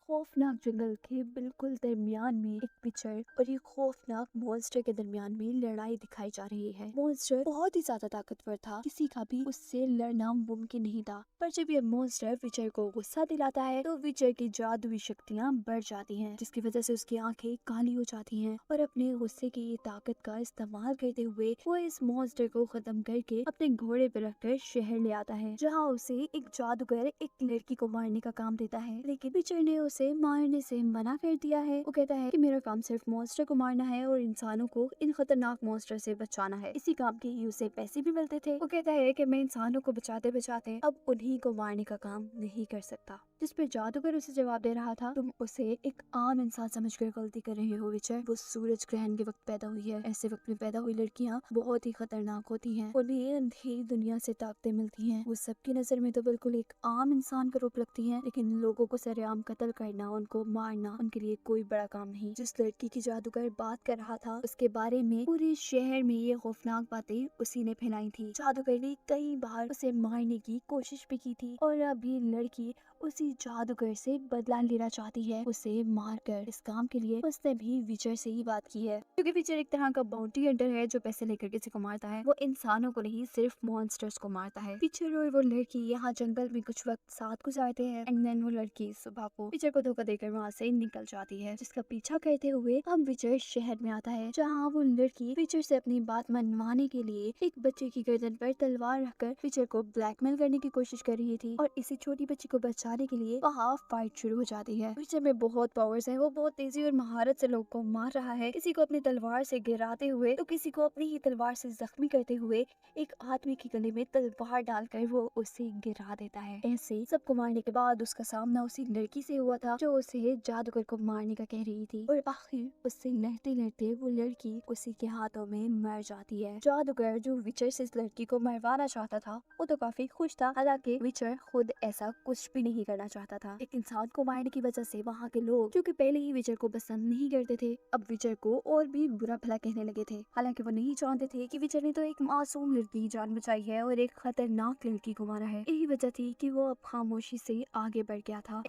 खौफनाक जंगल के बिल्कुल दरमियान में एक विचर और एक खौफनाक मॉन्स्टर के दरमियान में लड़ाई दिखाई जा रही है। मॉन्स्टर बहुत ही ज्यादा ताकतवर था, किसी का भी उससे लड़ना मुमकिन नहीं था। पर जब ये मॉन्स्टर विचर को गुस्सा दिलाता है तो विचर की जादुई शक्तियाँ बढ़ जाती हैं, जिसकी वजह से उसकी आंखें काली हो जाती हैं और अपने गुस्से की ये ताकत का इस्तेमाल करते हुए वो इस मॉन्स्टर को खत्म करके अपने घोड़े पर रखकर शहर ले आता है, जहाँ उसे एक जादूगर एक लड़की को मारने का काम देता है। लेकिन विचर ने उसे मारने से मना कर दिया है। वो कहता है कि मेरा काम सिर्फ मॉन्स्टर को मारना है और इंसानों को इन खतरनाक मॉन्स्टर से बचाना है। इसी काम के लिए उसे पैसे भी मिलते थे। वो कहता है कि मैं इंसानों को बचाते बचाते अब उन्हीं को मारने का काम नहीं कर सकता। जिस पर जादूगर उसे जवाब दे रहा था, तुम उसे एक आम इंसान समझकर गलती कर रहे हो विचर। वो सूरज ग्रहण के वक्त पैदा हुई है। ऐसे वक्त में पैदा हुई लड़कियां बहुत ही खतरनाक होती हैं। उन्हें अंधेरी दुनिया से ताकतें मिलती हैं। वो सबकी नजर में तो बिल्कुल एक आम इंसान का रूप लगती हैं, लेकिन लोगों को सरेआम कत्ल करना, उनको मारना उनके लिए कोई बड़ा काम नहीं। जिस लड़की की जादूगर बात कर रहा था उसके बारे में पूरे शहर में ये खौफनाक बातें उसी ने फैलाई थी। जादूगर ने कई बार उसे मारने की कोशिश भी की थी और अब ये लड़की उसी जादूगर से बदला लेना चाहती है, उसे मारकर। इस काम के लिए उसने भी विचर से ही बात की है, क्योंकि विचर एक तरह का बाउंटी हंटर है जो पैसे लेकर किसी को मारता है। वो इंसानों को नहीं, सिर्फ मॉन्स्टर्स को मारता है। विचर और वो लड़की यहाँ जंगल में कुछ वक्त साथ गुजारते हैं एंड देन वो लड़की सुबह को विचर को धोखा देकर वहाँ से निकल जाती है, जिसका पीछा करते हुए अब विचर शहर में आता है, जहाँ वो लड़की विचर से अपनी बात मनवाने के लिए एक बच्चे की गर्दन पर तलवार रखकर विचर को ब्लैकमेल करने की कोशिश कर रही थी। और इसी छोटी बच्ची को बचाने के लिए वहाँ फाइट शुरू हो जाती है। विचर में बहुत पावर्स है। वो बहुत तेजी और महारत से लोगों को मार रहा है, किसी को अपनी तलवार से गिराते हुए तो किसी को अपनी ही तलवार से जख्मी करते हुए एक आदमी के गले में तलवार डालकर वो उसे गिरा देता है। ऐसे सबको मारने के बाद उसका सामना उसी लड़की से हुआ था जो उसे जादूगर को मारने का कह रही थी, और आखिर उससे लड़ते लड़ते वो लड़की उसी के हाथों में मर जाती है। जादूगर जो विचर से इस लड़की को मरवाना चाहता था वो तो काफी खुश था, हालांकि विचर खुद ऐसा कुछ भी नहीं करना चाहता था। एक इंसान को मारने की वजह से वहाँ के लोग जो कि पहले ही विचर को पसंद नहीं करते थे, अब विचर को और भी बुरा भला कहने लगे थे। हालांकि वो नहीं जानते थे कि विचर ने तो एक मासूम लड़की की जान बचाई है और एक खतरनाक लड़की को मारा है। यही वजह थी कि वो अब खामोशी से आगे बढ़ गया था।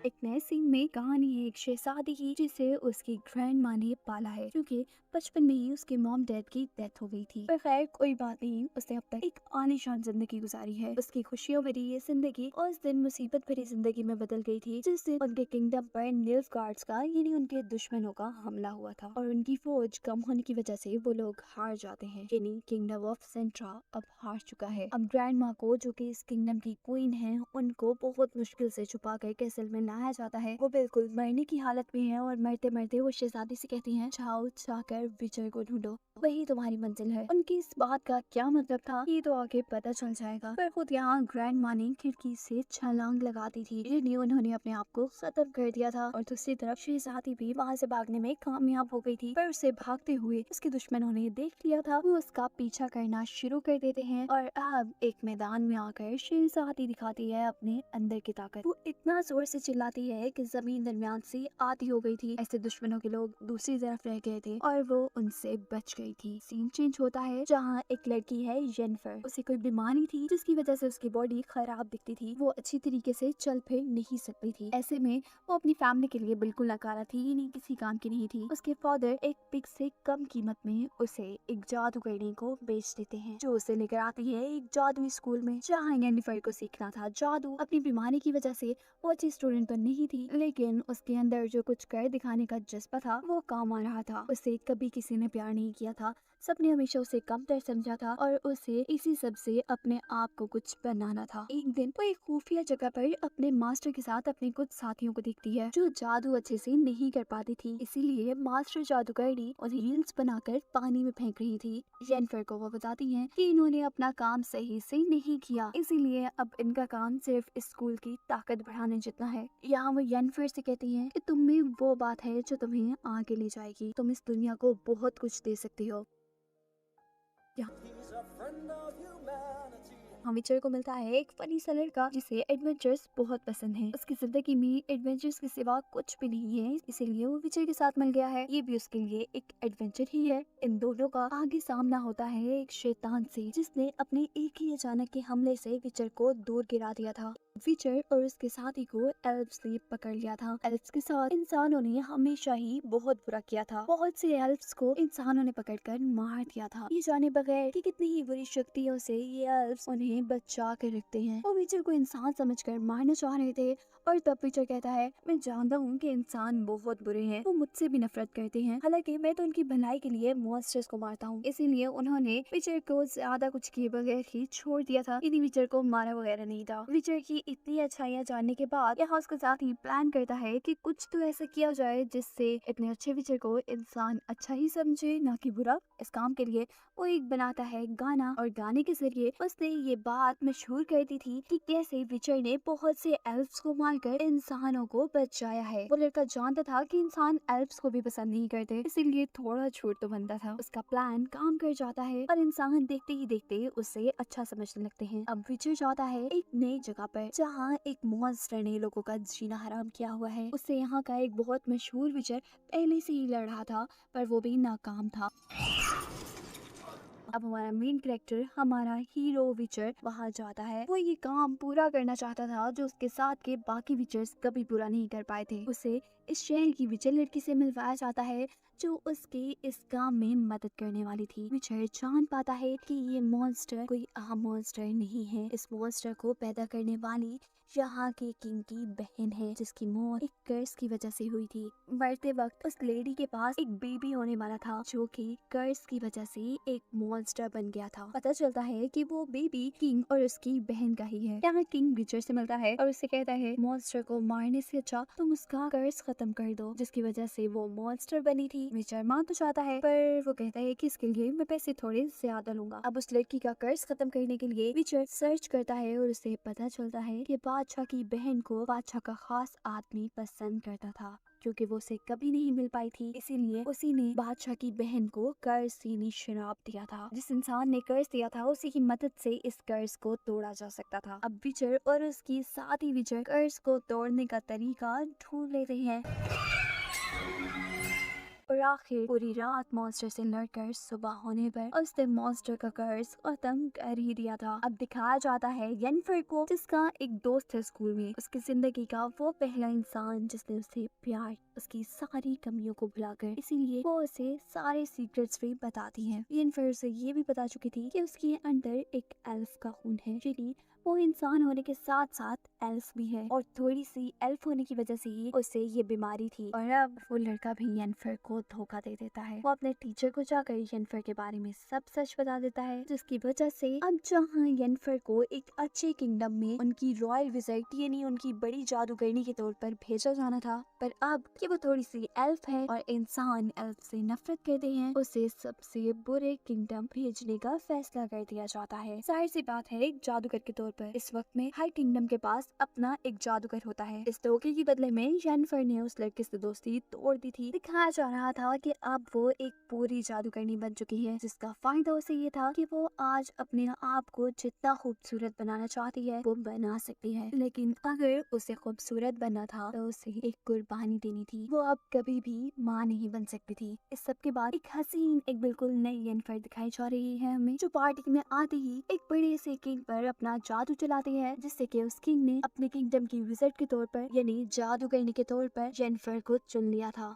एक नए सीन में कहानी है एक शहजादी की जिसे उसकी ग्रैंड माँ ने पाला है, क्योंकि बचपन में ही उसके मॉम डैड की डेथ हो गई थी। पर खैर कोई बात नहीं, उसने अब तक एक आलीशान जिंदगी गुजारी है। उसकी खुशियों भरी ये जिंदगी उस दिन मुसीबत भरी जिंदगी में बदल गई थी जिस दिन उनके किंगडम पर निल्फगार्ड्स का यानी उनके दुश्मनों का हमला हुआ था और उनकी फौज कम होने की वजह से वो लोग हार जाते हैं। यानी किंगडम ऑफ सेंट्रा अब हार चुका है। अब ग्रैंड माँ को, जो कि इस किंगडम की क्वीन है, उनको बहुत मुश्किल से छुपा कर कैसल में लाया जाता है। वो बिल्कुल मरने की हालत में है और मरते मरते वो शहजादी से कहती हैं, जाओ जाकर विजय को ढूंढो, वही तुम्हारी मंजिल है। उनकी इस बात का क्या मतलब था ये तो आगे पता चल जाएगा। पर खुद यहाँ ग्रैंड माँ ने खिड़की से छलांग लगा दी थी, इसलिए उन्होंने अपने आप को खत्म कर दिया था। और दूसरी तरफ शहजादी भी वहाँ से भागने में कामयाब हो गई थी, पर उसे भागते हुए उसके दुश्मनों ने देख लिया था। वो उसका पीछा करना शुरू कर देते हैं और अब एक मैदान में आकर शहजादी दिखाती है अपने अंदर की ताकत। वो इतना जोर से चिल्लाती है कि जमीन दरमियान से आती हो गई थी। ऐसे दुश्मनों के लोग दूसरी तरफ रह गए थे और वो उनसे बच गई थी। सीन चेंज होता है जहाँ एक लड़की है जेनिफर, उसे कोई बीमारी थी जिसकी वजह से उसकी बॉडी खराब दिखती थी। वो अच्छी तरीके से चल फिर नहीं सकती थी। ऐसे में वो अपनी फैमिली के लिए बिल्कुल नकारा थी, ये नहीं किसी काम की नहीं थी। उसके फादर एक पिग से कम कीमत में उसे एक जादूगरनी को बेच देते हैं, जो उसे लेकर आती है एक जादुई स्कूल में, जहाँ जेनिफर को सीखना था जादू। अपनी बीमारी की वजह से वो अच्छी स्टूडेंट तो नहीं थी, लेकिन उसके अंदर जो कुछ कर दिखाने का जज्बा था वो काम आ रहा था। उसे कभी किसी ने प्यार नहीं किया था, सबने हमेशा उसे कमतर समझा था और उसे इसी सब से अपने आप को कुछ बनाना था। एक दिन वो एक खुफिया जगह पर अपने मास्टर के साथ अपने कुछ साथियों को देखती है जो जादू अच्छे से नहीं कर पाती थी, इसीलिए मास्टर जादूगरनी उन्हें रील्स बनाकर पानी में फेंक रही थी। जेनिफर को वो बताती हैं कि इन्होंने अपना काम सही से नहीं किया, इसीलिए अब इनका काम सिर्फ स्कूल की ताकत बढ़ाने जितना है। यहाँ वो जेनिफर से कहती हैं कि तुम में वो बात है जो तुम्हें आगे ले जाएगी, तुम इस दुनिया को बहुत कुछ दे सकती हो। He's a friend of humanity. हम विचर को मिलता है एक फनी सा लड़का जिसे एडवेंचर्स बहुत पसंद है। उसकी जिंदगी में एडवेंचर्स के सिवा कुछ भी नहीं है, इसीलिए वो विचर के साथ मिल गया है। ये भी उसके लिए एक एडवेंचर ही है। इन दोनों का आगे सामना होता है एक शैतान से, जिसने अपने एक ही अचानक के हमले से विचर को दूर गिरा दिया था। विचर और उसके साथी को एल्फ्स ने पकड़ लिया था। एल्फ्स के साथ इंसानों ने हमेशा ही बहुत बुरा किया था। बहुत से एल्फ्स को इंसानों ने पकड़कर मार दिया था, ये जाने बगैर कि कितनी ही बुरी शक्तियों से ये एल्फ्स उन्हें बचा कर रखते हैं। वो विचर को इंसान समझकर मारना चाह रहे थे और तब विचर कहता है, मैं जानता हूँ कि इंसान बहुत बुरे हैं, वो मुझसे भी नफरत करते हैं, हालांकि मैं तो उनकी भलाई के लिए मॉन्स्टर्स को मारता हूँ। इसीलिए उन्होंने विचर को ज्यादा कुछ किए बगैर ही छोड़ दिया था, यदि विचर को मारा वगैरह नहीं था। विचर की इतनी अच्छाइयाँ जानने के बाद यहाँ उसके साथ ही प्लान करता है कि कुछ तो ऐसा किया जाए जिससे इतने अच्छे विचर को इंसान अच्छा ही समझे, ना कि बुरा। इस काम के लिए वो एक बनाता है गाना, और गाने के जरिए उसने ये बात मशहूर कर दी थी कि कैसे विचर ने बहुत से एल्फ्स को मारकर इंसानों को बचाया है। वो लड़का जानता था कि इंसान एल्फ्स को भी पसंद नहीं करते, इसीलिए थोड़ा झूठ तो बनता था। उसका प्लान काम कर जाता है और इंसान देखते ही देखते उसे अच्छा समझने लगते हैं। अब विचर जाता है एक नई जगह पर जहाँ एक मॉन्स्टर ने लोगों का जीना हराम किया हुआ है। उससे यहाँ का एक बहुत मशहूर विचर पहले से ही लड़ रहा था, पर वो भी नाकाम था। अब हमारा मेन कैरेक्टर, हमारा हीरो विचर वहाँ जाता है। वो ये काम पूरा करना चाहता था जो उसके साथ के बाकी विचर्स कभी पूरा नहीं कर पाए थे। उसे इस शहर की विचर लड़की से मिलवाया जाता है जो उसके इस काम में मदद करने वाली थी। विचर जान पाता है कि ये मॉन्स्टर कोई आम मॉन्स्टर नहीं है। इस मॉन्स्टर को पैदा करने वाली यहाँ के किंग की बहन है, जिसकी मौत एक कर्स की वजह से हुई थी। मरते वक्त उस लेडी के पास एक बेबी होने वाला था जो कि कर्स की वजह से एक मॉन्स्टर बन गया था। पता चलता है कि वो बेबी किंग और उसकी बहन का ही है। यहाँ किंग विचर से मिलता है और उससे कहता है, मॉन्स्टर को मारने से अच्छा तुम उसका कर्स खत्म कर दो, जिसकी वजह से वो मॉन्स्टर बनी थी। विचर मान तो चाहता है, पर वो कहता है कि इसके लिए मैं पैसे थोड़े ज्यादा लूंगा। अब उस लड़की का कर्स खत्म करने के लिए विचर सर्च करता है और उसे पता चलता है कि बादशाह की बहन को बादशाह का खास आदमी पसंद करता था। क्योंकि वो उसे कभी नहीं मिल पाई थी, इसीलिए उसी ने बादशाह की बहन को कर्ज देनी श्राप दिया था। जिस इंसान ने कर्ज दिया था उसी की मदद से इस कर्ज को तोड़ा जा सकता था। अब विचर और उसकी साथी विचर कर्ज को तोड़ने का तरीका ढूंढ लेते हैं और आखिर पूरी रात मॉन्स्टर से लड़कर सुबह होने पर उसने मॉन्स्टर का कर्ज खत्म कर ही दिया था। अब दिखाया जाता है येनिफर को, जिसका एक दोस्त है स्कूल में, उसकी जिंदगी का वो पहला इंसान जिसने उसे प्यार, उसकी सारी कमियों को भुलाकर, इसीलिए वो उसे सारे सीक्रेट्स भी बताती है। येनिफर उसे ये भी बता चुकी थी कि उसके अंदर एक एल्फ का खून है, क्योंकि वो इंसान होने के साथ साथ एल्फ भी है और थोड़ी सी एल्फ होने की वजह से ही उसे ये बीमारी थी। और अब वो लड़का भी येनिफर को धोखा दे देता है। वो अपने टीचर को जाकर येनिफर के बारे में सब सच बता देता है, जिसकी वजह से अब जहाँ येनिफर को एक अच्छे किंगडम में उनकी रॉयल विजिट यानी उनकी बड़ी जादूगरनी के तौर पर भेजा जाना था, पर अब कि वो थोड़ी सी एल्फ है और इंसान एल्फ से नफरत करते हैं, उसे सबसे बुरे किंगडम भेजने का फैसला कर दिया जाता है। जाहिर सी बात है, एक जादूगर के तौर पर इस वक्त में हर किंगडम के पास अपना एक जादूगर होता है। इस धोखे के बदले में येनिफर ने उस लड़के से दोस्ती तोड़ दी थी। दिखाया जा रहा था कि अब वो एक पूरी जादूगरनी बन चुकी है, जिसका फायदा उसे ये था कि वो आज अपने आप को जितना खूबसूरत बनाना चाहती है वो बना सकती है। लेकिन अगर उसे खूबसूरत बनना था तो उसे एक कुर्बानी देनी थी। वो अब कभी भी माँ नहीं बन सकती थी। इस सब के बाद एक हसीन, एक बिल्कुल नई येनिफर दिखाई जा रही है हमें, जो पार्टी में आते ही एक बड़े से किंग पर अपना जादू चलाती है, जिससे कि उस किंग ने अपने किंगडम की विजिट के तौर पर यानी जादूगरनी के तौर पर येनिफर को चुन लिया था।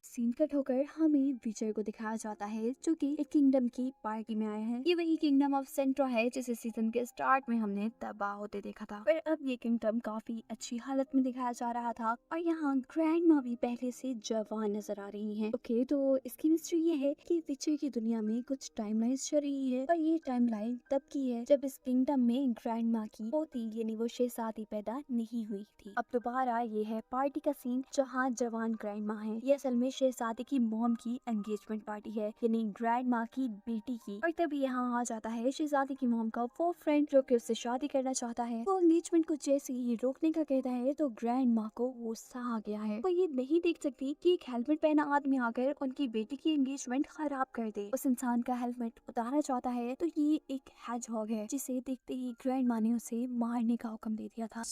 सीन कट होकर हमें विजय को दिखाया जाता है जो कि एक किंगडम की पार्टी में आया है। ये वही किंगडम ऑफ सेंट्रो है जिसे सीजन के स्टार्ट में हमने तबाह होते देखा था, पर अब ये किंगडम काफी अच्छी हालत में दिखाया जा रहा था और यहाँ ग्रैंड माँ भी पहले से जवान नजर आ रही हैं। ओके, तो इसकी मिस्ट्री ये है कि विजय की दुनिया में कुछ टाइमलाइन चल रही है और ये टाइमलाइन तब की है जब इस किंगडम में ग्रैंड माँ की पोती यानी वो शहजादी पैदा नहीं हुई थी। अब दोबारा ये है पार्टी का सीन जहाँ जवान ग्रैंड माँ है। ये असल में शहजादे की मॉम की एंगेजमेंट पार्टी है, यानी ग्रैंड माँ की बेटी की। और तभी यहाँ आ जाता है शहजादे की मॉम का वो फ्रेंड जो कि उससे शादी करना चाहता है। वो एंगेजमेंट को जैसे ही रोकने का कहता है तो ग्रैंड माँ को गुस्सा आ गया है। वो ये नहीं देख सकती कि एक हेलमेट पहना आदमी आकर उनकी बेटी की एंगेजमेंट खराब कर दे। उस इंसान का हेलमेट उतारना चाहता है तो ये एक हेजहॉग है, जिसे देखते ही ग्रैंड माँ ने उसे मारने का हुक्म दे दिया था।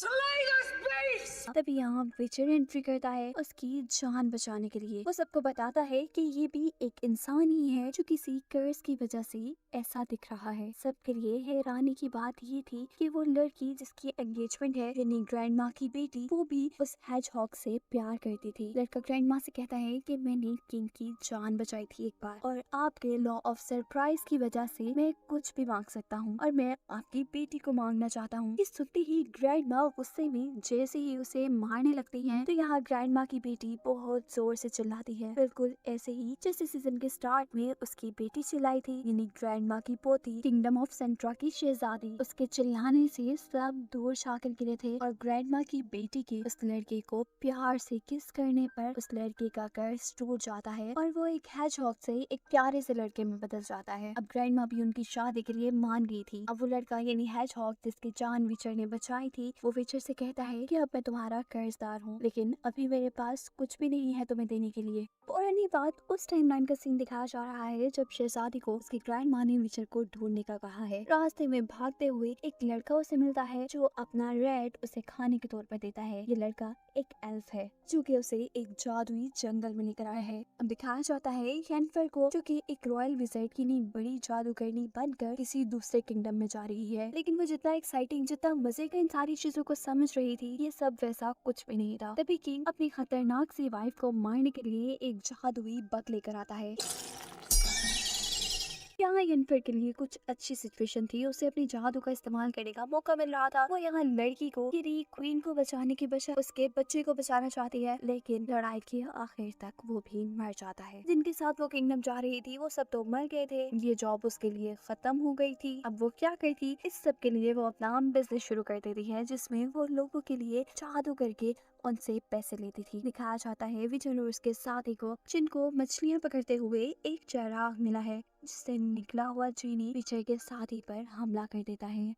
तभी यहाँ विचर एंट्री करता है उसकी जान बचाने के लिए। वो सबको बताता है कि ये भी एक इंसान ही है जो किसी कर्ज की वजह से ऐसा दिख रहा है। सबके लिए हैरानी की बात ये थी कि वो लड़की जिसकी एंगेजमेंट है, यानी ग्रैंड माँ की बेटी, वो भी उस हेजहॉग से प्यार करती थी। लड़का ग्रैंड माँ से कहता है कि मैंने किंग की जान बचाई थी एक बार, और आपके लॉ ऑफ सरप्राइज की वजह से मैं कुछ भी मांग सकता हूँ, और मैं आपकी बेटी को मांगना चाहता हूँ। ये सुनते ही ग्रैंड माँ गुस्से में जैसे ही उसे मारने लगती हैं, तो यहाँ ग्रैंड माँ की बेटी बहुत जोर से चिल्लाती है, बिल्कुल ऐसे ही जैसे सीजन के स्टार्ट में उसकी बेटी चिल्लाई थी, यानी ग्रैंड माँ की पोती किंगडम ऑफ सेंट्रा की शहजादी। उसके चिल्लाने से सब दूर जाकर गिरे थे, और ग्रैंड माँ की बेटी के उस लड़के को प्यार से किस करने पर उस लड़के का कर्ज टूट जाता है और वो एक हेजहॉग से एक प्यारे से लड़के में बदल जाता है। अब ग्रैंड माँ भी उनकी शादी के लिए मान गई थी। अब वो लड़का यानी हेजहॉग जिसकी जान विचर ने बचाई थी, वो विचर से कहता है कि अब मैं तुम्हारा कर्जदार हूँ, लेकिन अभी मेरे पास कुछ भी नहीं है तुम्हें देने के लिए। और अन्य बात उस टाइमलाइन का सीन दिखाया जा रहा है जब शहजादी को उसकी ग्रैंड माँ ने विचर को ढूंढने का कहा है। रास्ते में भागते हुए एक लड़का उसे मिलता है जो अपना रेड उसे खाने के तौर पर देता है। ये लड़का एक एल्फ है जो कि उसे एक जादुई जंगल में लेकर आया है। अब दिखाया जाता है येनिफर को जो कि एक रॉयल विज़ार्ड की नहीं बड़ी जादूगरनी बनकर किसी दूसरे किंगडम में जा रही है, लेकिन वो जितना एक्साइटिंग, जितना मजे का इन सारी चीजों को समझ रही थी, ये सब वैसा कुछ भी नहीं था। तभी किंग अपनी खतरनाक सी वाइफ को मारने के लिए एक जादुई बग लेकर आता है। यहाँ येनिफर के लिए कुछ अच्छी सिचुएशन थी, उसे अपनी जादू का इस्तेमाल करने का मौका मिल रहा था। वो यहाँ लड़की को यानी क्वीन को बचाने के बजाय उसके बच्चे को बचाना चाहती है, लेकिन लड़ाई के आखिर तक वो भी मर जाता है। जिनके साथ वो किंगडम जा रही थी वो सब तो मर गए थे, ये जॉब उसके लिए खत्म हो गई थी। अब वो क्या करती, इस सब के लिए वो अपना बिजनेस शुरू कर देती है, जिसमें वो लोगों के लिए जादू करके उनसे पैसे लेती थी। दिखाया जाता है विजय और उसके साथी को, जिनको मछलियां पकड़ते हुए एक चराग मिला है, जिससे निकला हुआ जीनी विजय के साथी पर हमला कर देता है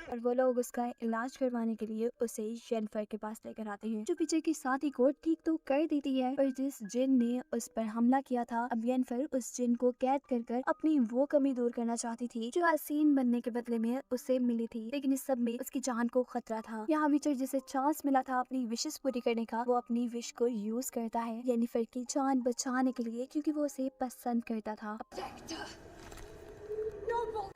और वो लोग उसका इलाज करवाने के लिए उसे येनिफर के पास लेकर आते हैं, जो विजय की साथी को ठीक तो कर देती है। और जिस जिन ने उस पर हमला किया था, अब येनिफर उस जिन को कैद कर अपनी वो कमी दूर करना चाहती थी जो हसीन बनने के बदले में उसे मिली थी, लेकिन इस सब में उसकी जान को खतरा था। यहाँ विजय जिसे चांस मिला था अपनी विशेष पूरी करने का, वो अपनी विश को यूज करता है येनिफर की जान बचाने के लिए, क्योंकि वो उसे पसंद करता था।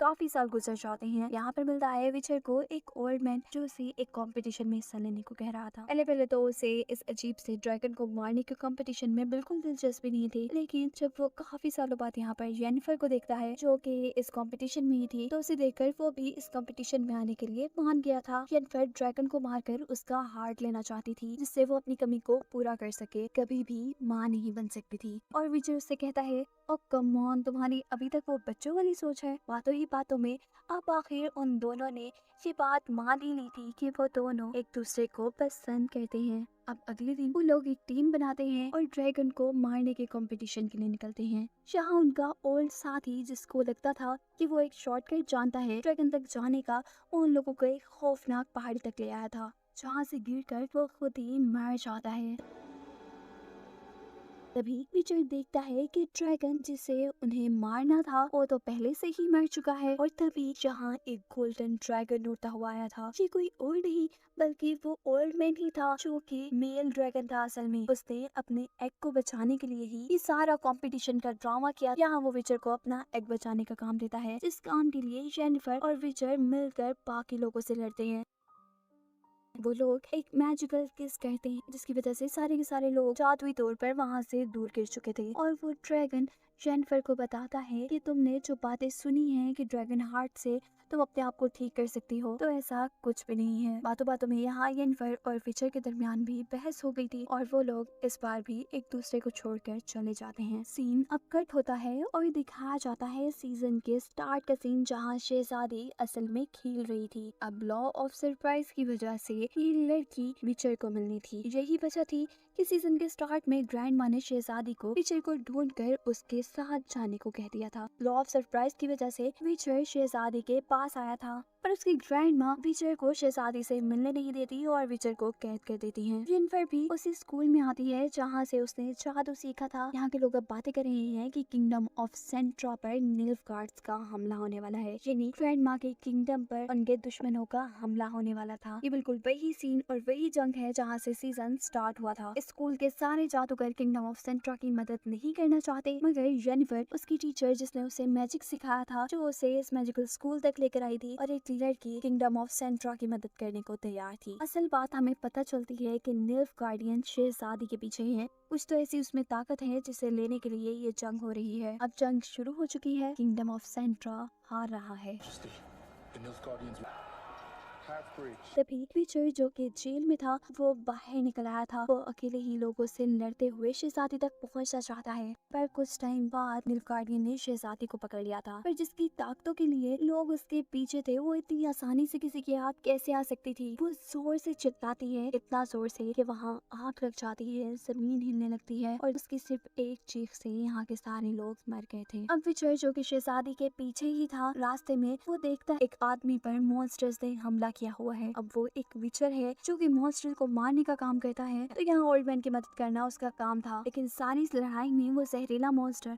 काफी साल गुजर जाते हैं। यहाँ पर मिलता है विचर को एक ओल्ड मैन जो उसे एक कंपटीशन में हिस्सा लेने को कह रहा था। पहले तो उसे इस अजीब से ड्रैगन को मारने के कंपटीशन में बिल्कुल दिलचस्पी नहीं थी, लेकिन जब वो काफी सालों बाद यहाँ पर येनिफर को देखता है जो कि इस कंपटीशन में ही थी, तो उसे देखकर वो भी इस कंपटीशन में आने के लिए मान गया था। येनिफर ड्रैगन को मारकर उसका हार्ट लेना चाहती थी, जिससे वो अपनी कमी को पूरा कर सके, कभी भी माँ नहीं बन सकती थी। और विजय उससे कहता है, ओ कम ऑन, तुम्हारी अभी तक वो बच्चों वाली सोच है। बातों ही बातों में अब आखिर उन दोनों ने ये बात मान ही ली थी कि वो दोनों एक दूसरे को पसंद करते हैं। अब अगले दिन वो लोग एक टीम बनाते हैं और ड्रैगन को मारने के कंपटीशन के लिए निकलते हैं। जहाँ उनका ओल्ड साथी, जिसको लगता था कि वो एक शॉर्टकट जानता है ड्रैगन तक जाने का, उन लोगों को एक खौफनाक पहाड़ी तक ले आया था, जहाँ से गिरकर वो खुद ही मर जाता है। तभी विजय देखता है कि ड्रैगन जिसे उन्हें मारना था वो तो पहले से ही मर चुका है। और तभी जहाँ एक गोल्डन ड्रैगन उड़ता हुआ आया था, ये कोई और नहीं बल्कि वो ओल्ड मैन ही था, जो कि मेल ड्रैगन था। असल में उसने अपने एग को बचाने के लिए ही ये सारा कंपटीशन का ड्रामा किया। यहाँ वो विजय को अपना एग बचाने का काम देता है, जिस काम के लिए येनिफर और विजय मिलकर बाकी लोगों से लड़ते हैं। वो लोग एक मैजिकल किस करते हैं, जिसकी वजह से सारे के सारे लोग जादुई तौर पर वहाँ से दूर गिर चुके थे। और वो ड्रैगन येनिफर को बताता है कि तुमने जो बातें सुनी हैं कि ड्रैगन हार्ट से तुम अपने आप को ठीक कर सकती हो, तो ऐसा कुछ भी नहीं है। बातों बातों में यहाँ येनिफर और विचर के दरमियान भी बहस हो गई थी और वो लोग इस बार भी एक दूसरे को छोड़कर चले जाते हैं। सीन अब कट होता है और दिखाया जाता है सीजन के स्टार्ट का सीन, जहाँ शहजादी असल में खेल रही थी। अब लॉ ऑफ सरप्राइज की वजह से ये लड़की विचर को मिलनी थी। यही वजह थी कि सीजन के स्टार्ट में ग्रैंड माँ ने शहजादी को विचर को ढूंढकर उसके साथ जाने को कह दिया था। लॉ ऑफ सरप्राइज की वजह से विचर शहजादी के पास आया था, पर उसकी ग्रैंड माँ विचर को शहजादी से मिलने नहीं देती और विचर को कैद कर देती हैं। येनिफर भी उसी स्कूल में आती है जहाँ से उसने जादू सीखा था। यहाँ के लोग अब बातें कर रहे हैं कि किंगडम ऑफ सेंट्रा पर निल्फगार्ड्स का हमला होने वाला है, यानी ग्रैंड माँ के किंगडम पर उनके दुश्मनों का हमला होने वाला था। ये बिल्कुल वही सीन और वही जंग है जहाँ से सीजन स्टार्ट हुआ था। स्कूल के सारे जादूगर किंगडम ऑफ सेंट्रा की मदद नहीं करना चाहते, मगर येनिफर उसकी टीचर जिसने उसे मैजिक सिखाया था, जो उसे इस मैजिकल स्कूल तक लेकर आई थी, और एक लड़की किंगडम ऑफ सेंट्रा की मदद करने को तैयार थी। असल बात हमें पता चलती है कि निल्फगार्डियन शहजादी के पीछे हैं। कुछ तो ऐसी उसमें ताकत है जिसे लेने के लिए ये जंग हो रही है। अब जंग शुरू हो चुकी है, किंगडम ऑफ सेंट्रा हार रहा है। तभी विचर जो कि जेल में था वो बाहर निकल आया था। वो अकेले ही लोगों से लड़ते हुए शहजादी तक पहुंचना चाहता है, पर कुछ टाइम बाद निल्फगार्डियन ने शहजादी को पकड़ लिया था। पर जिसकी ताकतों के लिए लोग उसके पीछे थे, वो इतनी आसानी से किसी के हाथ कैसे आ सकती थी। वो जोर से चिल्लाती है, इतना जोर से कि वहाँ आग लग जाती है, जमीन हिलने लगती है, और उसकी सिर्फ एक चीख से यहाँ के सारे लोग मर गए थे। अब विचर जो कि शहजादी के पीछे ही था, रास्ते में वो देखता एक आदमी पर मॉन्स्टर्स ने हमला किया हुआ है। अब वो एक विचर है जो कि मॉन्स्टर को मारने का काम करता है, तो यहाँ ओल्ड मैन की मदद करना उसका काम था। लेकिन सारी इस लड़ाई में वो जहरीला मॉन्स्टर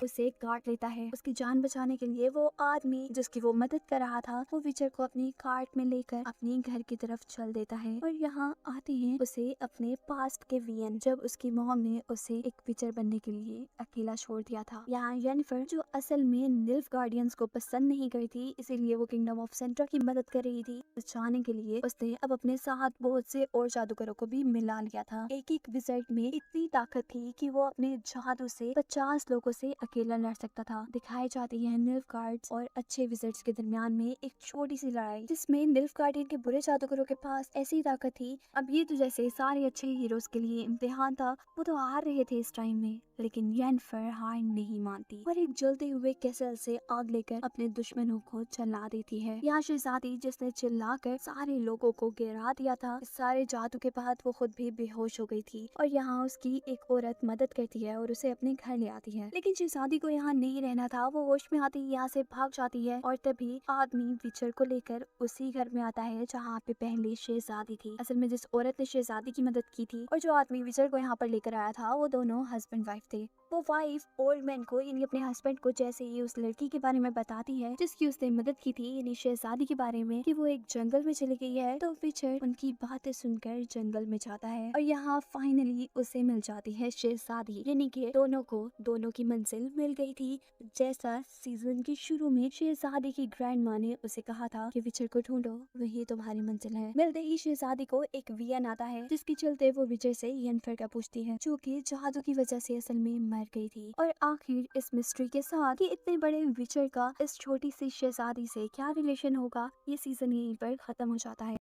उसे काट लेता है। उसकी जान बचाने के लिए वो आदमी जिसकी वो मदद कर रहा था, वो विचर को अपनी कार्ट में लेकर अपने घर की तरफ चल देता है। और यहाँ आते हैं उसे अपने पास्ट के वीएन, जब उसकी मॉम ने उसे एक विचर बनने के लिए अकेला छोड़ दिया था। यहाँ येनिफर जो असल में निल्फगार्डियंस को पसंद नहीं करती, इसीलिए वो किंगडम ऑफ सेंट्रा की मदद कर रही थी। बचाने के लिए उसने अब अपने साथ बहुत से और जादूगरों को भी मिला लिया था। एक एक विजर्ड में इतनी ताकत थी कि वो अपने जादू से 50 लोगों से अकेला लड़ सकता था। दिखाई जाती है निल्फगार्ड्स और अच्छे विजर्ड्स के दरमियान में एक छोटी सी लड़ाई, जिसमें निल्फगार्डियन के बुरे जादूगरों के पास ऐसी ताकत थी। अब ये तो जैसे सारे अच्छे हीरोज के लिए इम्तिहान था, वो तो हार रहे थे इस टाइम में, लेकिन येनिफर हार नहीं मानती और एक जलते हुए कैसल से आग लेकर अपने दुश्मनों को जला देती है। यहाँ शहजादी जिसने चिल्लाकर सारे लोगों को गिरा दिया था, इस सारे जादू के बाद वो खुद भी बेहोश हो गई थी, और यहाँ उसकी एक औरत मदद करती है और उसे अपने घर ले आती है। लेकिन शहजादी को यहाँ नहीं रहना था, वो होश में आती यहाँ से भाग जाती है, और तभी आदमी विचर को लेकर उसी घर में आता है जहाँ पे पहले शहजादी थी। असल में जिस औरत ने शहजादी की मदद की थी और जो आदमी विचर को यहाँ पर लेकर आया था, वो दोनों हस्बैंड वाइफ थे। वो वाइफ ओल्ड मैन को, यानी अपने हस्बैंड को, जैसे ही उस लड़की के बारे में बताती है जिसकी उसने मदद की थी, यानी शहजादी के बारे में, कि वो एक जंगल में चली गई है, तो विचर उनकी बातें सुनकर जंगल में जाता है और यहाँ फाइनली उसे मिल जाती है शहजादी, यानी कि दोनों को दोनों की मंजिल मिल गई थी। जैसा सीजन के शुरू में शहजादी की ग्रैंड माँ ने उसे कहा था कि विचर को ढूंढो, वही तुम्हारी मंजिल है। मिलते ही शहजादी को एक वियन आता है, जिसके चलते वो विचर से येनिफर का पूछती है, जो कि जादू की वजह से असल में मर गई थी। और आखिर इस मिस्ट्री के साथ कि इतने बड़े विचर का इस छोटी सी शहजादी से क्या रिलेशन होगा, ये सीजन यहीं पर खत्म हो जाता है।